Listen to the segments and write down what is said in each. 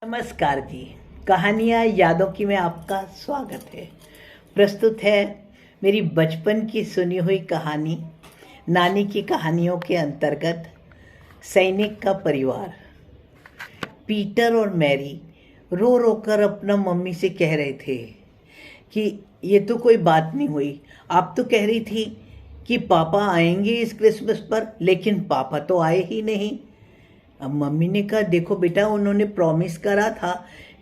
नमस्कार जी। कहानियाँ यादों की में आपका स्वागत है। प्रस्तुत है मेरी बचपन की सुनी हुई कहानी, नानी की कहानियों के अंतर्गत सैनिक का परिवार। पीटर और मैरी रो रो कर अपना मम्मी से कह रहे थे कि ये तो कोई बात नहीं हुई। आप तो कह रही थी कि पापा आएंगे इस क्रिसमस पर, लेकिन पापा तो आए ही नहीं। अब मम्मी ने कहा, देखो बेटा, उन्होंने प्रॉमिस करा था,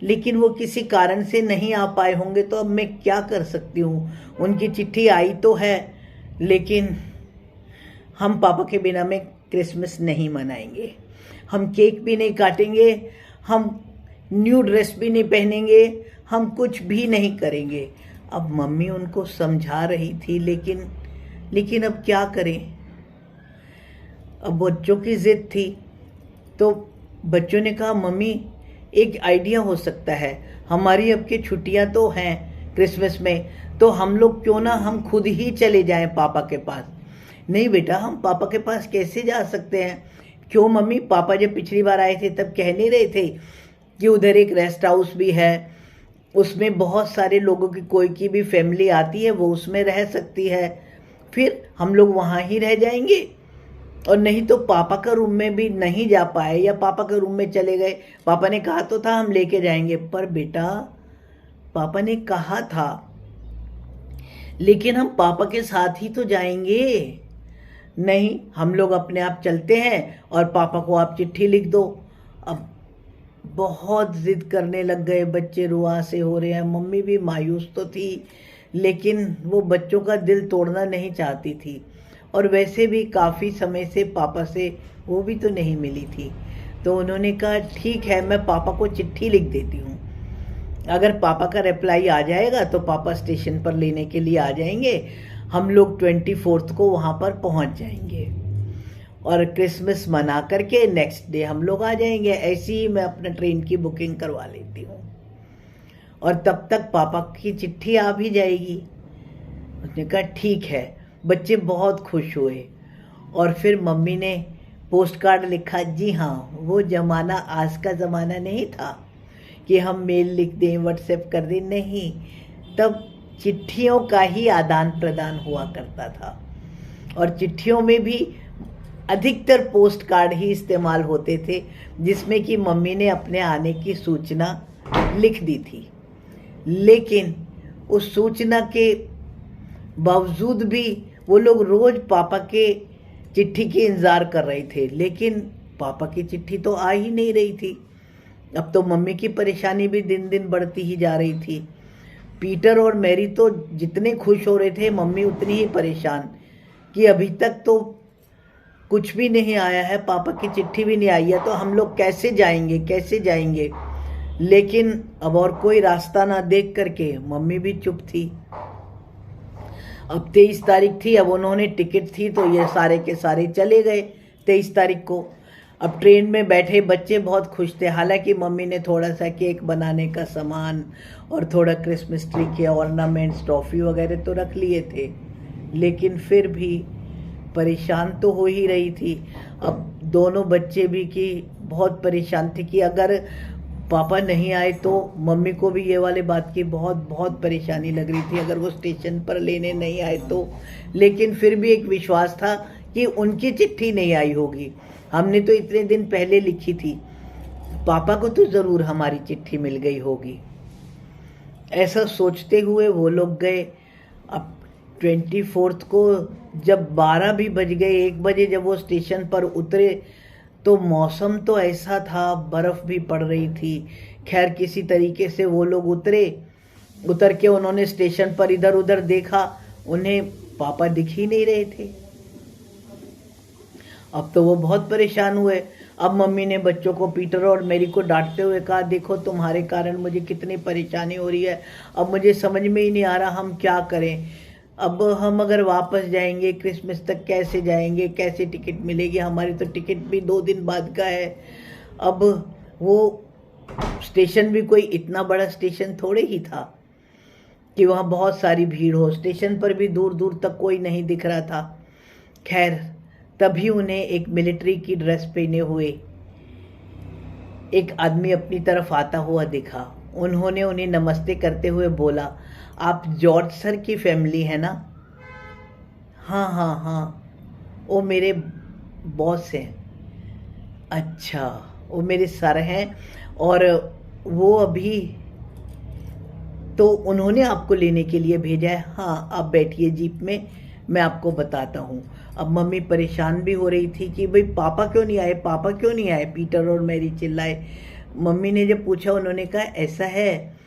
लेकिन वो किसी कारण से नहीं आ पाए होंगे, तो अब मैं क्या कर सकती हूँ। उनकी चिट्ठी आई तो है, लेकिन हम पापा के बिना में क्रिसमस नहीं मनाएंगे। हम केक भी नहीं काटेंगे, हम न्यू ड्रेस भी नहीं पहनेंगे, हम कुछ भी नहीं करेंगे। अब मम्मी उनको समझा रही थी, लेकिन अब क्या करें। अब बच्चों की जिद थी, तो बच्चों ने कहा, मम्मी एक आइडिया हो सकता है। हमारी अब की छुट्टियां तो हैं क्रिसमस में, तो हम लोग क्यों ना हम खुद ही चले जाएं पापा के पास। नहीं बेटा, हम पापा के पास कैसे जा सकते हैं। क्यों मम्मी, पापा जब पिछली बार आए थे तब कह नहीं रहे थे कि उधर एक रेस्ट हाउस भी है, उसमें बहुत सारे लोगों की, कोई की भी फैमिली आती है वो उसमें रह सकती है, फिर हम लोग वहाँ ही रह जाएंगे। और नहीं तो पापा का रूम में भी नहीं जा पाए, या पापा के रूम में चले गए। पापा ने कहा तो था हम लेके जाएंगे, पर बेटा पापा ने कहा था, लेकिन हम पापा के साथ ही तो जाएंगे। नहीं, हम लोग अपने आप चलते हैं और पापा को आप चिट्ठी लिख दो। अब बहुत जिद करने लग गए बच्चे, रुआ से हो रहे हैं। मम्मी भी मायूस तो थी, लेकिन वो बच्चों का दिल तोड़ना नहीं चाहती थी, और वैसे भी काफ़ी समय से पापा से वो भी तो नहीं मिली थी। तो उन्होंने कहा, ठीक है, मैं पापा को चिट्ठी लिख देती हूँ। अगर पापा का रिप्लाई आ जाएगा तो पापा स्टेशन पर लेने के लिए आ जाएंगे। हम लोग 24 को वहाँ पर पहुँच जाएंगे और क्रिसमस मना करके नेक्स्ट डे हम लोग आ जाएंगे। ऐसे ही मैं अपना ट्रेन की बुकिंग करवा लेती हूँ, और तब तक पापा की चिट्ठी आ भी जाएगी। उसने कहा, ठीक है। बच्चे बहुत खुश हुए, और फिर मम्मी ने पोस्ट कार्ड लिखा। जी हाँ, वो ज़माना आज का ज़माना नहीं था कि हम मेल लिख दें, व्हाट्सएप कर दें, नहीं। तब चिट्ठियों का ही आदान प्रदान हुआ करता था, और चिट्ठियों में भी अधिकतर पोस्ट कार्ड ही इस्तेमाल होते थे, जिसमें कि मम्मी ने अपने आने की सूचना लिख दी थी। लेकिन उस सूचना के बावजूद भी वो लोग रोज पापा के चिट्ठी के इंतज़ार कर रहे थे, लेकिन पापा की चिट्ठी तो आ ही नहीं रही थी। अब तो मम्मी की परेशानी भी दिन दिन बढ़ती ही जा रही थी। पीटर और मैरी तो जितने खुश हो रहे थे, मम्मी उतनी ही परेशान कि अभी तक तो कुछ भी नहीं आया है, पापा की चिट्ठी भी नहीं आई है, तो हम लोग कैसे जाएंगे, कैसे जाएंगे। लेकिन अब और कोई रास्ता ना देख करके मम्मी भी चुप थी। अब 23 तारीख थी, अब उन्होंने टिकट थी, तो ये सारे के सारे चले गए 23 तारीख को। अब ट्रेन में बैठे बच्चे बहुत खुश थे। हालांकि मम्मी ने थोड़ा सा केक बनाने का सामान और थोड़ा क्रिसमस ट्री के ऑर्नामेंट्स, टॉफ़ी वगैरह तो रख लिए थे, लेकिन फिर भी परेशान तो हो ही रही थी। अब दोनों बच्चे भी कि बहुत परेशान थे कि अगर पापा नहीं आए तो मम्मी को भी ये वाले बात की बहुत बहुत परेशानी लग रही थी, अगर वो स्टेशन पर लेने नहीं आए तो। लेकिन फिर भी एक विश्वास था कि उनकी चिट्ठी नहीं आई होगी, हमने तो इतने दिन पहले लिखी थी, पापा को तो ज़रूर हमारी चिट्ठी मिल गई होगी। ऐसा सोचते हुए वो लोग गए। अब 24 को जब 12 भी बज गए, 1 बजे जब वो स्टेशन पर उतरे, तो मौसम तो ऐसा था, बर्फ़ भी पड़ रही थी। खैर किसी तरीके से वो लोग उतर के उन्होंने स्टेशन पर इधर उधर देखा, उन्हें पापा दिख ही नहीं रहे थे। अब तो वो बहुत परेशान हुए। अब मम्मी ने बच्चों को, पीटर और मैरी को डांटते हुए कहा, देखो तुम्हारे कारण मुझे कितनी परेशानी हो रही है, अब मुझे समझ में ही नहीं आ रहा हम क्या करें। अब हम अगर वापस जाएंगे क्रिसमस तक कैसे जाएंगे, कैसे टिकट मिलेगी, हमारी तो टिकट भी 2 दिन बाद का है। अब वो स्टेशन भी कोई इतना बड़ा स्टेशन थोड़े ही था कि वहाँ बहुत सारी भीड़ हो। स्टेशन पर भी दूर दूर तक कोई नहीं दिख रहा था। खैर तभी उन्हें एक मिलिट्री की ड्रेस पहने हुए एक आदमी अपनी तरफ आता हुआ दिखा। उन्होंने उन्हें नमस्ते करते हुए बोला, आप जॉर्ज सर की फैमिली है ना? हाँ हाँ हाँ, वो मेरे बॉस हैं। अच्छा, वो मेरे सर हैं। और वो अभी, तो उन्होंने आपको लेने के लिए भेजा है? हाँ, आप बैठिए जीप में, मैं आपको बताता हूँ। अब मम्मी परेशान भी हो रही थी कि भाई पापा क्यों नहीं आए, पापा क्यों नहीं आए, पीटर और मैरी चिल्लाए। मम्मी ने जब पूछा, उन्होंने कहा ऐसा है,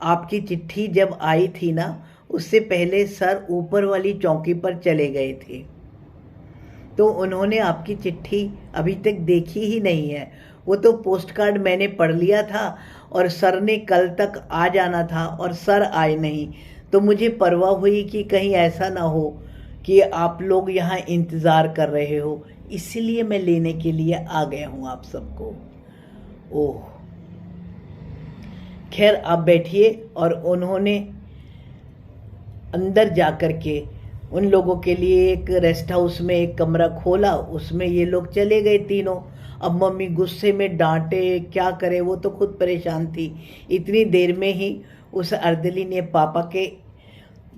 आपकी चिट्ठी जब आई थी ना, उससे पहले सर ऊपर वाली चौकी पर चले गए थे, तो उन्होंने आपकी चिट्ठी अभी तक देखी ही नहीं है। वो तो पोस्ट कार्ड मैंने पढ़ लिया था और सर ने कल तक आ जाना था और सर आए नहीं, तो मुझे परवाह हुई कि कहीं ऐसा ना हो कि आप लोग यहाँ इंतज़ार कर रहे हो, इसीलिए मैं लेने के लिए आ गया हूँ आप सबको। ओह, खैर आप बैठिए। और उन्होंने अंदर जा कर के उन लोगों के लिए एक रेस्ट हाउस में एक कमरा खोला, उसमें ये लोग चले गए तीनों। अब मम्मी गुस्से में डांटे, क्या करे, वो तो खुद परेशान थी। इतनी देर में ही उस अर्दली ने पापा के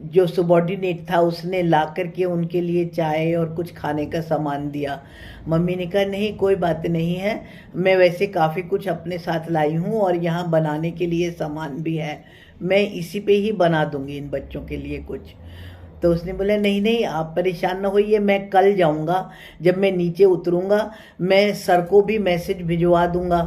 जो सबॉर्डिनेट था उसने ला करके उनके लिए चाय और कुछ खाने का सामान दिया। मम्मी ने कहा नहीं कोई बात नहीं है, मैं वैसे काफ़ी कुछ अपने साथ लाई हूँ और यहाँ बनाने के लिए सामान भी है, मैं इसी पे ही बना दूंगी इन बच्चों के लिए कुछ। तो उसने बोला नहीं नहीं आप परेशान ना होइए, मैं कल जाऊँगा, जब मैं नीचे उतरूँगा मैं सर को भी मैसेज भिजवा दूँगा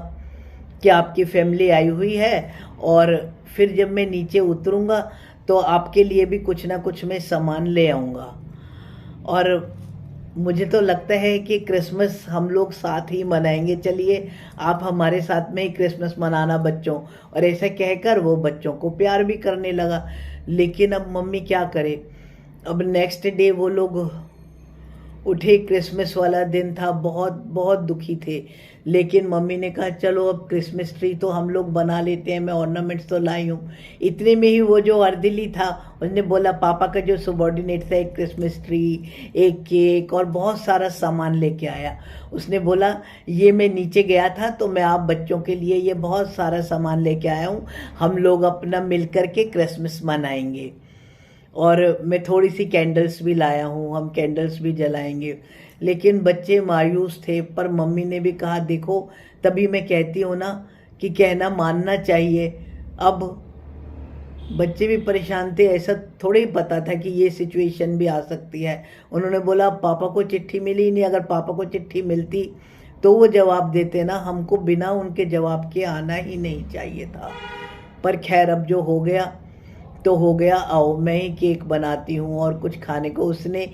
कि आपकी फैमिली आई हुई है, और फिर जब मैं नीचे उतरूँगा तो आपके लिए भी कुछ ना कुछ मैं सामान ले आऊँगा। और मुझे तो लगता है कि क्रिसमस हम लोग साथ ही मनाएंगे, चलिए आप हमारे साथ में ही क्रिसमस मनाना बच्चों। और ऐसा कहकर वो बच्चों को प्यार भी करने लगा। लेकिन अब मम्मी क्या करे, अब नेक्स्ट डे वो लोग उठे, क्रिसमस वाला दिन था, बहुत बहुत दुखी थे। लेकिन मम्मी ने कहा चलो अब क्रिसमस ट्री तो हम लोग बना लेते हैं, मैं ऑर्नामेंट्स तो लाई हूँ। इतने में ही वो जो अर्दिली था उसने बोला, पापा का जो सबॉर्डिनेट था, एक क्रिसमस ट्री, एक केक और बहुत सारा सामान लेके आया। उसने बोला ये मैं नीचे गया था तो मैं आप बच्चों के लिए ये बहुत सारा सामान लेके आया हूँ, हम लोग अपना मिल कर के क्रिसमस मनाएंगे। और मैं थोड़ी सी कैंडल्स भी लाया हूँ, हम कैंडल्स भी जलाएंगे। लेकिन बच्चे मायूस थे, पर मम्मी ने भी कहा देखो, तभी मैं कहती हूँ ना कि कहना मानना चाहिए। अब बच्चे भी परेशान थे, ऐसा थोड़े ही पता था कि ये सिचुएशन भी आ सकती है। उन्होंने बोला पापा को चिट्ठी मिली नहीं, अगर पापा को चिट्ठी मिलती तो वो जवाब देते ना, हमको बिना उनके जवाब के आना ही नहीं चाहिए था। पर खैर अब जो हो गया तो हो गया, आओ मैं ही केक बनाती हूँ और कुछ खाने को। उसने,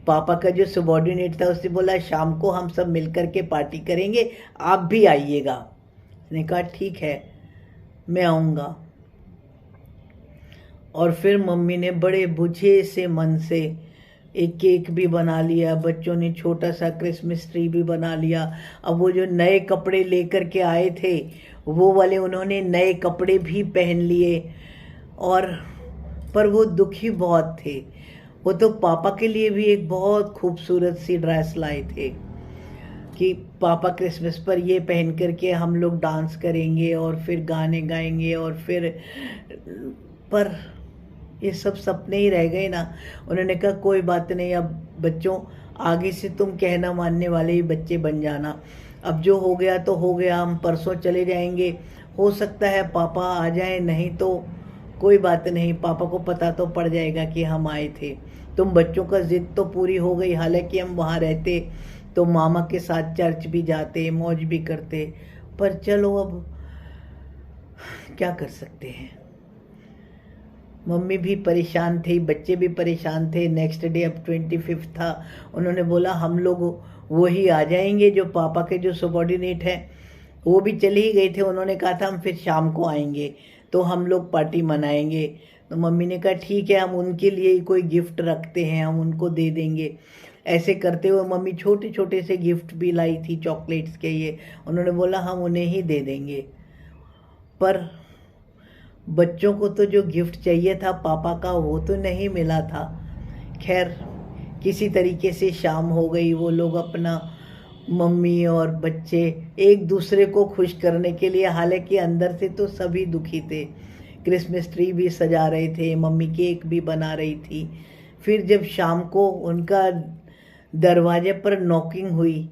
पापा का जो सबॉर्डिनेट था, उसने बोला शाम को हम सब मिलकर के पार्टी करेंगे, आप भी आइएगा। उसने कहा ठीक है मैं आऊँगा। और फिर मम्मी ने बड़े बुझे से मन से एक केक भी बना लिया, बच्चों ने छोटा सा क्रिसमस ट्री भी बना लिया। अब वो जो नए कपड़े लेकर के आए थे वो वाले उन्होंने नए कपड़े भी पहन लिए। और पर वो दुखी बहुत थे। वो तो पापा के लिए भी एक बहुत खूबसूरत सी ड्रेस लाए थे कि पापा क्रिसमस पर ये पहन करके हम लोग डांस करेंगे और फिर गाने गाएंगे और फिर, पर ये सब सपने ही रह गए ना। उन्होंने कहा कोई बात नहीं, अब बच्चों आगे से तुम कहना मानने वाले ही बच्चे बन जाना। अब जो हो गया तो हो गया, हम परसों चले जाएंगे, हो सकता है पापा आ जाए, नहीं तो कोई बात नहीं, पापा को पता तो पड़ जाएगा कि हम आए थे। तुम बच्चों का जिद तो पूरी हो गई, हालांकि हम वहाँ रहते तो मामा के साथ चर्च भी जाते, मौज भी करते, पर चलो अब क्या कर सकते हैं। मम्मी भी परेशान थी, बच्चे भी परेशान थे। नेक्स्ट डे अब 25 था, उन्होंने बोला हम लोग वही आ जाएंगे जो पापा के जो सबॉर्डिनेट है, वो भी चले ही गए थे। उन्होंने कहा था हम फिर शाम को आएंगे तो हम लोग पार्टी मनाएंगे। तो मम्मी ने कहा ठीक है, हम उनके लिए ही कोई गिफ्ट रखते हैं, हम उनको दे देंगे। ऐसे करते हुए मम्मी छोटे छोटे से गिफ्ट भी लाई थी चॉकलेट्स के, ये उन्होंने बोला हम उन्हें ही दे देंगे। पर बच्चों को तो जो गिफ्ट चाहिए था पापा का वो तो नहीं मिला था। खैर किसी तरीके से शाम हो गई, वो लोग अपना मम्मी और बच्चे एक दूसरे को खुश करने के लिए, हालांकि अंदर से तो सभी दुखी थे। क्रिसमस ट्री भी सजा रहे थे, मम्मी केक भी बना रही थी। फिर जब शाम को उनका दरवाजे पर नॉकिंग हुई,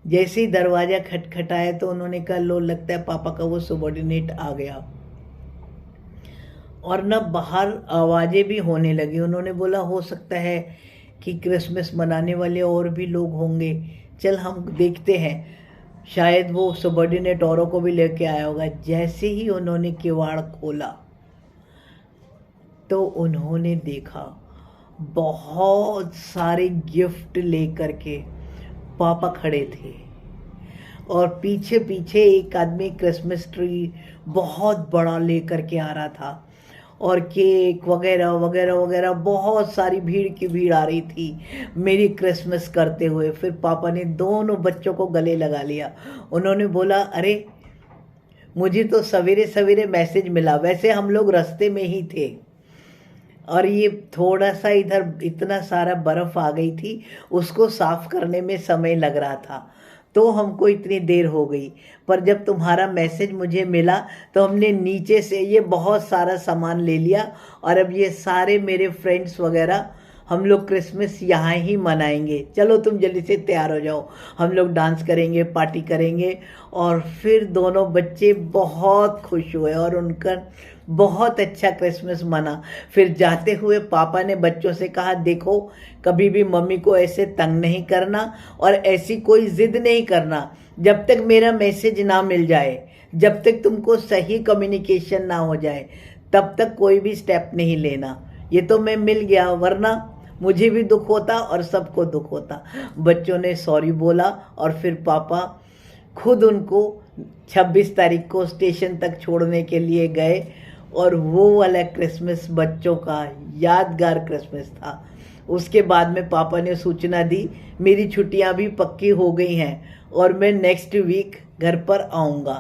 जैसे ही दरवाज़ा खटखटाया तो उन्होंने कहा, लो लगता है पापा का वो सबॉर्डिनेट आ गया। और न बाहर आवाज़ें भी होने लगी। उन्होंने बोला हो सकता है कि क्रिसमस मनाने वाले और भी लोग होंगे, चल हम देखते हैं, शायद वो सबॉर्डिनेट औरों को भी लेके आया होगा। जैसे ही उन्होंने किवाड़ खोला तो उन्होंने देखा बहुत सारे गिफ्ट लेकर के पापा खड़े थे, और पीछे पीछे एक आदमी क्रिसमस ट्री बहुत बड़ा लेकर के आ रहा था, और केक वगैरह वगैरह वगैरह, बहुत सारी भीड़ की भीड़ आ रही थी मेरी क्रिसमस करते हुए। फिर पापा ने दोनों बच्चों को गले लगा लिया। उन्होंने बोला, अरे मुझे तो सवेरे सवेरे मैसेज मिला, वैसे हम लोग रास्ते में ही थे, और ये थोड़ा सा इधर इतना सारा बर्फ़ आ गई थी, उसको साफ़ करने में समय लग रहा था, तो हमको इतनी देर हो गई। पर जब तुम्हारा मैसेज मुझे मिला तो हमने नीचे से ये बहुत सारा सामान ले लिया, और अब ये सारे मेरे फ्रेंड्स वगैरह हम लोग क्रिसमस यहाँ ही मनाएंगे, चलो तुम जल्दी से तैयार हो जाओ, हम लोग डांस करेंगे, पार्टी करेंगे। और फिर दोनों बच्चे बहुत खुश हुए और उनका बहुत अच्छा क्रिसमस मना। फिर जाते हुए पापा ने बच्चों से कहा, देखो कभी भी मम्मी को ऐसे तंग नहीं करना और ऐसी कोई ज़िद नहीं करना, जब तक मेरा मैसेज ना मिल जाए, जब तक तुमको सही कम्युनिकेशन ना हो जाए, तब तक कोई भी स्टेप नहीं लेना। ये तो मैं मिल गया, वरना मुझे भी दुख होता और सबको दुख होता। बच्चों ने सॉरी बोला, और फिर पापा खुद उनको 26 तारीख को स्टेशन तक छोड़ने के लिए गए, और वो वाला क्रिसमस बच्चों का यादगार क्रिसमस था। उसके बाद में पापा ने सूचना दी, मेरी छुट्टियां भी पक्की हो गई हैं और मैं नेक्स्ट वीक घर पर आऊँगा।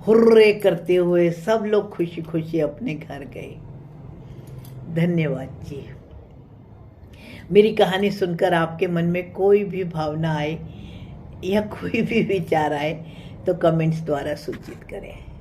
हुर्रे करते हुए सब लोग खुशी खुशी अपने घर गए। धन्यवाद जी। मेरी कहानी सुनकर आपके मन में कोई भी भावना आए या कोई भी विचार आए तो कमेंट्स द्वारा सूचित करें।